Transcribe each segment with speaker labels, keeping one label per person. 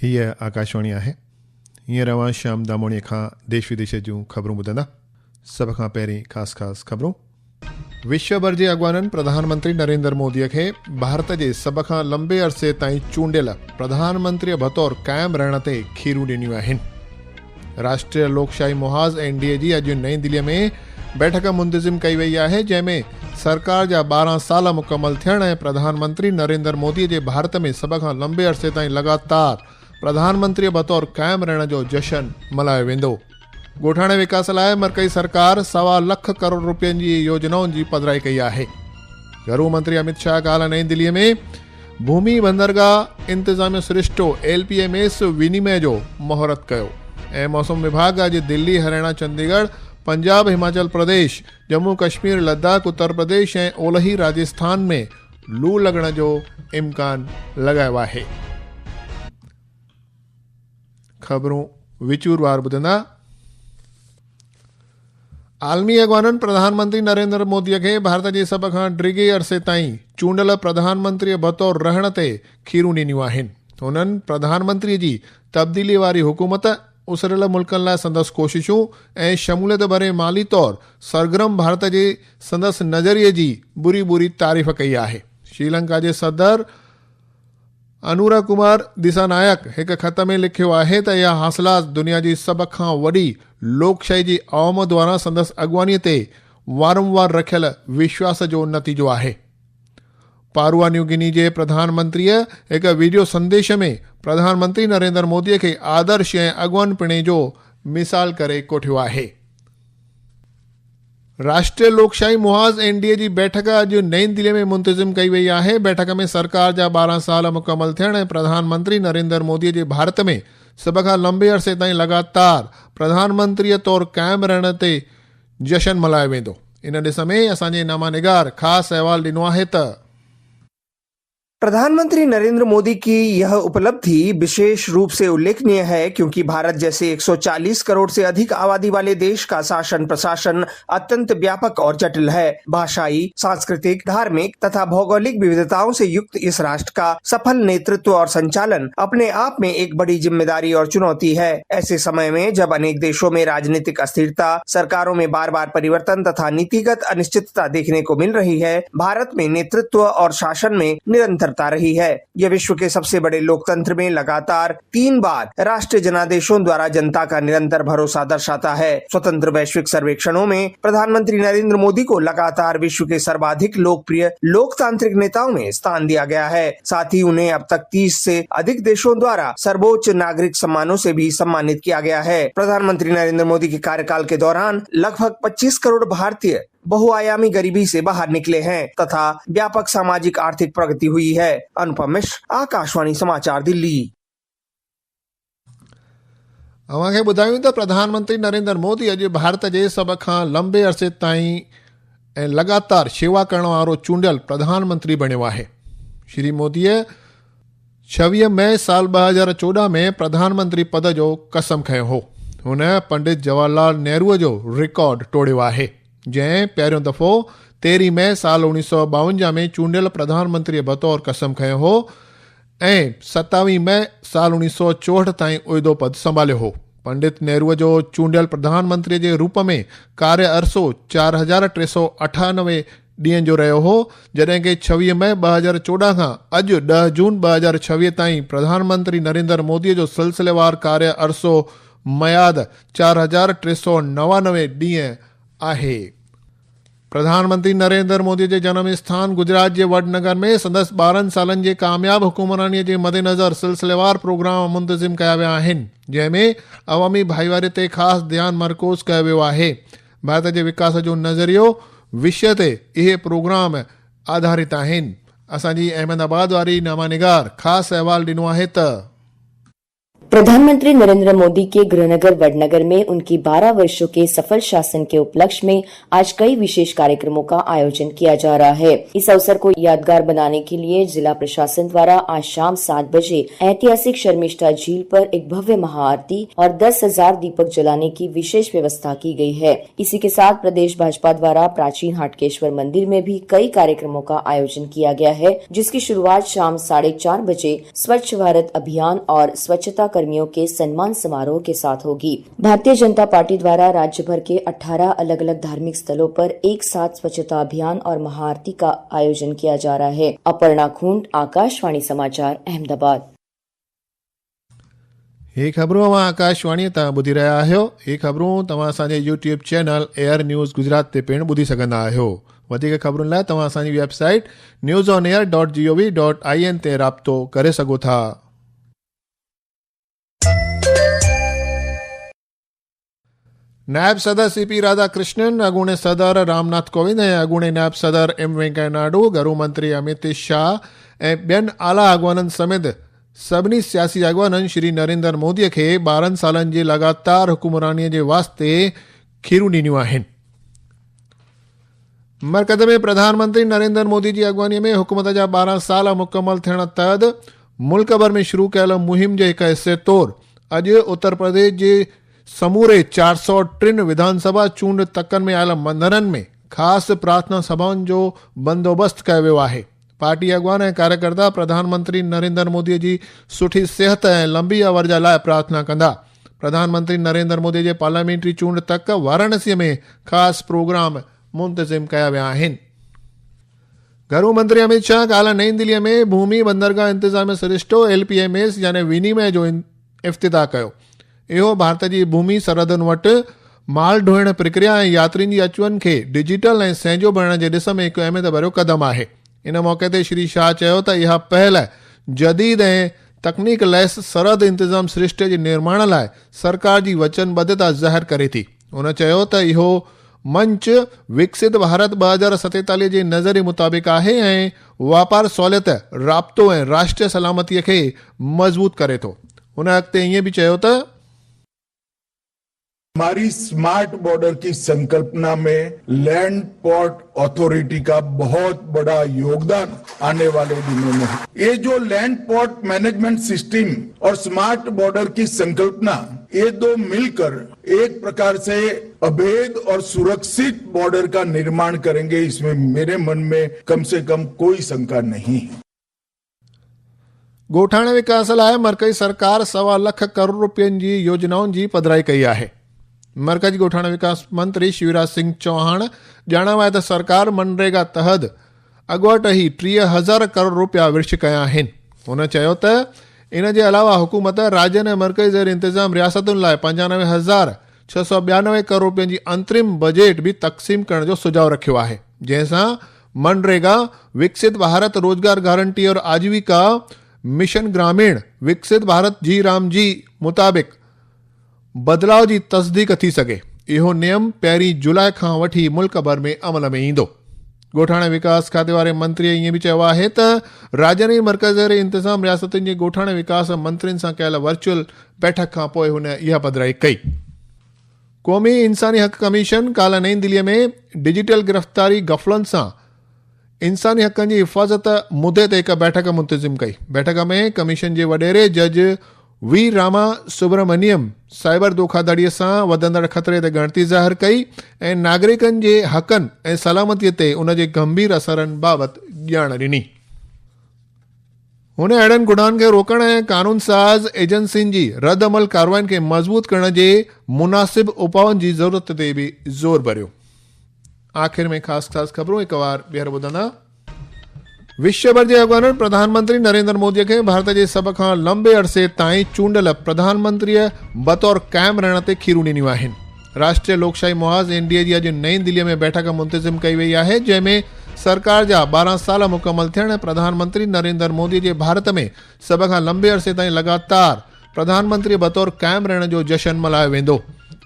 Speaker 1: हीअ आकाशवाणी आहे। हींअर रवां शाम दामोणीअ खां देश विदेश जूं ख़बरूं ॿुधंदा। सभ खां पहिरीं ख़ासि ख़बरूं। विश्व भर जे अॻवाननि प्रधानमंत्री नरेंद्र मोदीअ खे भारत जे सभ खां लंबे अरसे ताईं चूंडियल प्रधानमंत्रीअ बतौर क़ाइमु रहण ते खीरूं ॾिनियूं आहिनि। राष्ट्रीय लोकशाही मुहाज़ NDA जी अॼु नई दिल्लीअ में बैठक मुंतज़िम कई वई आहे, जंहिंमें सरकार जा 12 साल मुकमल थियण ऐं प्रधानमंत्री नरेंद्र मोदीअ जे भारत में सभ खां लंबे अरसे ताईं लगातार प्रधानमंत्री बतौर क़ाइमु रहण जो जशन मल्हायो वेंदो। ॻोठाणे विकास लाइ मर्कज़ी सरकार 1.25 लख करोड़ रुपयनि जी योजनाउनि जी पधिराई कई आहे। गृह मंत्री अमित शाह काल्ह नई दिल्लीअ में भूमि बंदरगाह इंतज़ामिया सिरिश्तो LPMS विनिमय जो मुहूर्त कयो ऐं मौसम विभाग अॼु दिल्ली, हरियाणा, चंडीगढ़, पंजाब, हिमाचल प्रदेश, जम्मू कश्मीर, लद्दाख, उत्तर प्रदेश ऐं ओलही राजस्थान में लू लॻण जो इम्कान लॻायो आहे। ख़बरूं विचूरवार ॿुधंदा। आलमी अॻवाननि प्रधानमंत्री नरेंद्र मोदीअ खे भारत जे सभ खां डिघे अरसे ताईं चूंडियल प्रधानमंत्री बतौर रहण ते खीरूं ॾिनियूं आहिनि। हुननि प्रधानमंत्रीअ जी तब्दीली वारी हुकूमत, उसरियल मुल्कनि लाइ संदसि कोशिशूं ऐं शमूलियत भरे माली तौर सरगर्म भारत जे संदसि नज़रिए जी बुरी तारीफ़ कई आहे। श्रीलंका जे सदर अनुरा कुमार दिसानायक हिक ख़त में लिखियो आहे त इहा हासिलात दुनिया जी सभ खां वॾी लोकशाही जी अवाम द्वारा संदसि अॻवानीअ ते वारंवार रखियल विश्वास जो नतीजो आहे। पारुआ न्यू गिनी जे प्रधानमंत्रीअ हिक वीडियो संदेश में प्रधानमंत्री नरेंद्र मोदीअ खे आदर्श ऐं अॻवान पिणे जो मिसाल करे कोठियो आहे। राष्ट्रीय लोकशाही मुहाज़ NDA जी बैठक अॼु नई दिल्लीअ में मुंतज़िम कई वई आहे। बैठक में सरकार जा 12 साल मुकमल थियण ऐं प्रधानमंत्री नरेंद्र मोदीअ जे भारत में सभ खां लंबे अरसे ताईं लगातार प्रधानमंत्रीअ तौरु क़ाइमु रहण ते जशन मल्हायो वेंदो। इन ॾिस में असांजे नामानिगार ख़ासि अहवालु ॾिनो आहे त
Speaker 2: प्रधानमंत्री नरेंद्र मोदी की यह उपलब्धि विशेष रूप से उल्लेखनीय है, क्योंकि भारत जैसे 140 करोड़ से अधिक आबादी वाले देश का शासन प्रशासन अत्यंत व्यापक और जटिल है। भाषाई, सांस्कृतिक, धार्मिक तथा भौगोलिक विविधताओं से युक्त इस राष्ट्र का सफल नेतृत्व और संचालन अपने आप में एक बड़ी जिम्मेदारी और चुनौती है। ऐसे समय में जब अनेक देशों में राजनीतिक अस्थिरता, सरकारों में बार बार परिवर्तन तथा नीतिगत अनिश्चितता देखने को मिल रही है, भारत में नेतृत्व और शासन में निरंतर रही है। यह विश्व के सबसे बड़े लोकतंत्र में लगातार 3 बार राष्ट्रीय जनादेशों द्वारा जनता का निरंतर भरोसा दर्शाता है। स्वतंत्र वैश्विक सर्वेक्षणों में प्रधानमंत्री नरेंद्र मोदी को लगातार विश्व के सर्वाधिक लोकप्रिय लोकतांत्रिक नेताओं में स्थान दिया गया है। साथ ही उन्हें अब तक 30 से अधिक देशों द्वारा सर्वोच्च नागरिक सम्मानों से भी सम्मानित किया गया है। प्रधानमंत्री नरेंद्र मोदी के कार्यकाल के दौरान लगभग 25 करोड़ भारतीय बहुआयामी गरीबी से बाहर निकले हैं तथा व्यापक सामाजिक आर्थिक प्रगति हुई है। अनुपम मिश्र, आकाशवाणी समाचार, दिल्ली।
Speaker 1: अव्हांखे ॿुधायूं त प्रधानमंत्री नरेंद्र मोदी अॼु भारत जे सभ खां लंबे अरसे ताईं ऐं लगातार शेवा करण वारो चूंडियल प्रधानमंत्री बणियो आहे। श्री मोदीअ 26 मई साल 2014 में प्रधानमंत्री पद जो कसम खयो हो। हुन पंडित जवाहरलाल नेहरूअ जो रिकॉर्ड तोड़ियो आहे, जंहिं पहिरियों दफ़ो 13 मई साल 1952 में चूंडियल प्रधानमंत्री बतौर कसम खयो हो ऐं 27 मई साल 1964 ताईं उहिदो पद संभालियो हो। पंडित नेहरूअ जो चूंडियल प्रधानमंत्री जे रूप में कार्य अरसो 4398 ॾींहनि जो रहियो हो, जॾहिं कि 26 मई 2014 खां अॼु 10 जून 2026 ताईं प्रधानमंत्री नरेंद्र मोदीअ जो सिलसिलेवार कार्य अरसो मयाद 4399 ॾींहं आहे। प्रधानमंत्री नरेंद्र मोदी जे जन्म स्थान गुजरात जे वडनगर में संदसि 12 सालनि जे कामयाब हुकुमरानीअ जे मद्देनज़र सिलसिलेवार प्रोग्राम मुंतज़िम कया विया आहिनि, जंहिंमें अवामी भाईवारे ते ख़ासि ध्यानु मर्कूज़ कयो वियो आहे। भारत जे विकास जो नज़रियो विषय ते इहे प्रोग्राम आधारित आहिनि। असांजी अहमदाबाद वारी नामानिगार ख़ासि अहवालु ॾिनो आहे त
Speaker 3: प्रधानमंत्री नरेंद्र मोदी के गृहनगर वडनगर में उनकी 12 वर्षों के सफल शासन के उपलक्ष्य में आज कई विशेष कार्यक्रमों का आयोजन किया जा रहा है। इस अवसर को यादगार बनाने के लिए जिला प्रशासन द्वारा आज शाम 7 बजे ऐतिहासिक शर्मिष्ठा झील पर एक भव्य महाआरती और 10,000 दीपक जलाने की विशेष व्यवस्था की गई है। इसी के साथ प्रदेश भाजपा द्वारा प्राचीन हाटकेश्वर मंदिर में भी कई कार्यक्रमों का आयोजन किया गया है, जिसकी शुरुआत शाम 4:30 बजे स्वच्छ भारत अभियान और स्वच्छता कर्मियों के सम्मान समारोह के साथ होगी। भारतीय जनता पार्टी द्वारा राज्य भर के 18 अलग अलग धार्मिक स्थलों पर एक साथ स्वच्छता अभियान और महाआरती का आयोजन किया जा रहा है। अपर्णा खूंट, आकाशवाणी समाचार, अहमदाबाद।
Speaker 1: ये खबरों में आकाशवाणी तव्हां ॿुधी रहिया आहियो। ये खबरों तव्हां असांजे YouTube channel air news Gujarat ते पिणु ॿुधी सघंदा आहियो। वधीक ख़बरुनि लाइ तव्हां असांजी वेबसाइट newsonair.gov.in ते राब्तो करे सघो था। नायब सदर सीपी राधाकृष्णन, अॻूणे सदर रामनाथ कोविंद ऐं अॻूणे नायब सदर एम वेंकैया नायडू, गृह मंत्री अमित शाह ऐं ॿियनि आला अॻवाननि समेत सभिनी सियासी अॻवाननि श्री नरेंद्र मोदीअ खे 12 सालनि जी लगातार हुकुमरानीअ जे वास्ते खीरूं ॾिनियूं आहिनि। मरकज़ में प्रधानमंत्री नरेंद्र मोदी जी अॻवानीअ में हुकूमत जा 12 साल मुकमल थियण तहत मुल्क भर में शुरू कयल मुहिम जे हिकु हिसे तौरु अॼु उत्तर प्रदेश जे समूरे 403 विधानसभा चूंड तकनि में आयल मंदरनि में ख़ासि प्रार्थना सभाउनि जो बंदोबस्त कयो वियो आहे। पार्टी अॻवान ऐं कार्यकर्ता प्रधानमंत्री नरेंद्र मोदीअ जी सुठी सिहत ऐं लंबी अवर जे लाइ प्रार्थना कंदा। प्रधानमंत्री नरेंद्र मोदी जे पार्लियामेंट्री चूंड तक वाराणसी में ख़ासि प्रोग्राम मुंतज़िम कया विया आहिनि। गृह मंत्री अमित शाह काल्ह नई दिल्लीअ में भूमि बंदरगाह इंतज़ामिया सिरिश्तो LPMS यानी विनिमय जो इफ़्तिताह कयो। इहो भारत जी भूमि सरहदुनि वटि माल ढोइण प्रक्रिया ऐं यात्रियुनि जी अचवञ खे डिजिटल ऐं सहजो बणण जे ॾिस में हिकु अहमियत भरियो क़दम आहे। इन मौक़े ते श्री शाह चयो त इहा पहल जदीद ऐं तकनीक लैस सरहद इंतज़ाम सिरिश्ते जे निर्माण लाइ सरकार जी वचनबद्धता ज़ाहिर करे थी। हुन चयो त इहो मंच विकसित भारत 2047 जे नज़रिए मुताबिक़ आहे ऐं वापार सहूलियत, राब्तो ऐं राष्ट्रीय सलामतीअ खे मज़बूत करे थो। हुन अॻिते ईअं बि चयो त
Speaker 4: हमारी स्मार्ट बॉर्डर की संकल्पना में लैंड पोर्ट अथॉरिटी का बहुत बड़ा योगदान आने वाले दिनों में है। ये जो लैंड पोर्ट मैनेजमेंट सिस्टम और स्मार्ट बॉर्डर की संकल्पना, ये दो मिलकर एक प्रकार से अभेद और सुरक्षित बॉर्डर का निर्माण करेंगे, इसमें मेरे मन में कम से कम कोई शंका नहीं है।
Speaker 1: ॻोठाणे विकास लाइ मर्कज़ी सरकार 1.25 लाख करोड़ रुपयनि जी योजनाउनि जी पधिराई कई आहे। मर्कज़ी ॻोठाणे विकास मंत्री शिवराज सिंह चौहान ॼाणायो आहे त सरकार मनरेगा तहत अॻुवट ई 30,000 करोड़ रुपया विर्छ कया आहिनि। हुन चयो त इन जे अलावा हुकूमत राज्यनि ऐं मर्कज़ी ज़ेर इंतज़ाम रियासतुनि लाइ 95,692 करोड़ रुपयनि जी अंतरिम बजेट भी तक़सीम करण जो सुझाव रखियो आहे, जंहिंसां मनरेगा, विकसित भारत रोजगार गारंटी और आजीविका मिशन ग्रामीण विकसित भारत जी राम जी मुताबिक़ बदलाव जी तस्दीक थी सघे। इहो नियम 1 जुलाई खां वठी मुल्क भर में अमल में ईंदो। ॻोठाणे विकास खाते वारे मंत्रीअ ईअं बि चयो आहे त राज्यनि मर्कज़ ज़ेर इंतज़ाम रियासतुनि जे ॻोठाणे विकास मंत्रियुनि सां कयल वर्चुअल बैठक खां पोइ हुन इहा पधिराई कई। क़ौमी इंसानी हक़ कमीशन काल्ह नई दिल्लीअ में डिजिटल गिरफ़्तारी गफ़लनि सां इंसानी हक़नि जी हिफ़ाज़त मुदे ते हिकु बैठक मुंतज़िम कई। बैठक में कमीशन जे वॾेरे जज वी रामा सुब्रमण्यम साइबर धोखाधड़ीअ सां वधंदड़ ख़तरे ते ॻणती ज़ाहिर कई ऐं नागरिकनि जे हक़नि ऐं सलामतीअ ते उन जे गंभीर असरनि बाबति ॼाण ॾिनी। हुन अहिड़नि गुनाहनि खे रोकण ऐं कानून साज़ एजेंसियुनि जी रद्द अमल कार्रवाइनि खे मज़बूत करण जे मुनासिब उपाउनि जी ज़रूरत ते बि ज़ोर भरियो। आख़िर में ख़ासि ख़बरूं हिकु बार ॿीहर ॿुधंदा। विश्व भर जे अॻवाननि प्रधानमंत्री नरेंद्र मोदीअ खे भारत जे सभ खां लंबे अरसे ताईं चूंडियल प्रधानमंत्रीअ बतौर क़ाइमु रहण ते खीरूं ॾिनियूं आहिनि। राष्ट्रीय लोकशाही मुआज़ NDA जी अॼु नई दिल्लीअ में बैठक मुंतज़िम कई वई आहे, जंहिंमें सरकार जा 12 साल मुकमल थियण ऐं प्रधानमंत्री नरेंद्र मोदी जे भारत में सभ खां लंबे अरसे ताईं लगातार प्रधानमंत्री बतौर क़ाइमु रहण जो जश्न मल्हायो वेंदो।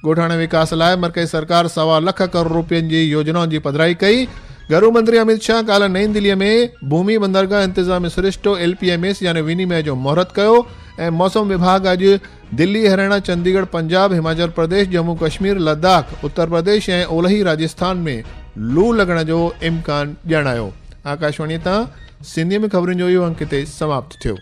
Speaker 1: ॻोठाणे विकास लाइ मर्कज़ी सरकार 1.25 लाख करोड़ रुपयनि जी योजनाउनि जी पधिराई कई। गृह मंत्री अमित शाह काल्ह नई दिल्लीअ में भूमि बंदरगाह इंतज़ामी सिरिश्तो LPMS यानी विनिमय जो महूरत कयो ऐं मौसम विभाग अॼु दिल्ली, हरियाणा, चंडीगढ़, पंजाब, हिमाचल प्रदेश, जम्मू कश्मीर, लद्दाख, उत्तर प्रदेश ऐं ओलही राजस्थान में लू लॻण जो इम्कान ॼाणायो। आकाशवाणी तां सिंधी में ख़बरुनि जो इहो अंक हिते समाप्त थियो।